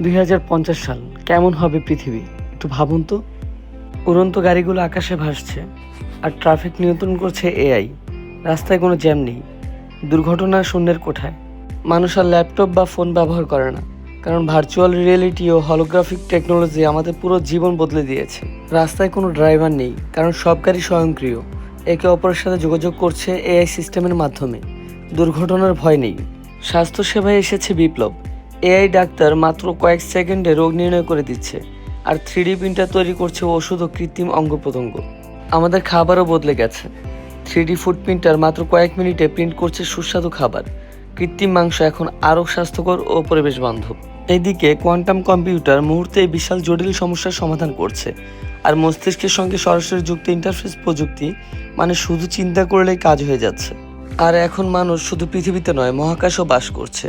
2050 সাল কেমন হবে পৃথিবী একটু ভাবুন তো। উড়ন্ত গাড়িগুলো আকাশে ভাসছে আর ট্রাফিক নিয়ন্ত্রণ করছে এআই। রাস্তায় কোনো জ্যাম নেই, দুর্ঘটনা শূন্যের কোঠায়। মানুষ আর ল্যাপটপ বা ফোন ব্যবহার করে না, কারণ ভার্চুয়াল রিয়েলিটি ও হলোগ্রাফিক টেকনোলজি আমাদের পুরো জীবন বদলে দিয়েছে। রাস্তায় কোনো ড্রাইভার নেই, কারণ সব গাড়ি স্বয়ংক্রিয়, একে অপরের সাথে যোগাযোগ করছে এআই সিস্টেমের মাধ্যমে। দুর্ঘটনার ভয় নেই। স্বাস্থ্যসেবায় এসেছে বিপ্লব। এআই ডাক্তার মাত্র কয়েক সেকেন্ডে রোগ নির্ণয় করে দিচ্ছে, আর 3D প্রিন্টার তৈরি করছে ওষুধ ও কৃত্রিম অঙ্গ প্রত্যঙ্গ। আমাদের খাবারও বদলে গেছে। 3D ফুড প্রিন্টার মাত্র কয়েক মিনিটে প্রিন্ট করছে সুস্বাদু খাবার। কৃত্রিম মাংস এখন আরও স্বাস্থ্যকর ও পরিবেশ বান্ধব। এইদিকে কোয়ান্টাম কম্পিউটার মুহূর্তে বিশাল জটিল সমস্যার সমাধান করছে, আর মস্তিষ্কের সঙ্গে সরাসরি যুক্ত ইন্টারফেস প্রযুক্তি মানে শুধু চিন্তা করলেই কাজ হয়ে যাচ্ছে। আর এখন মানুষ শুধু পৃথিবীতে নয়, মহাকাশেও বাস করছে।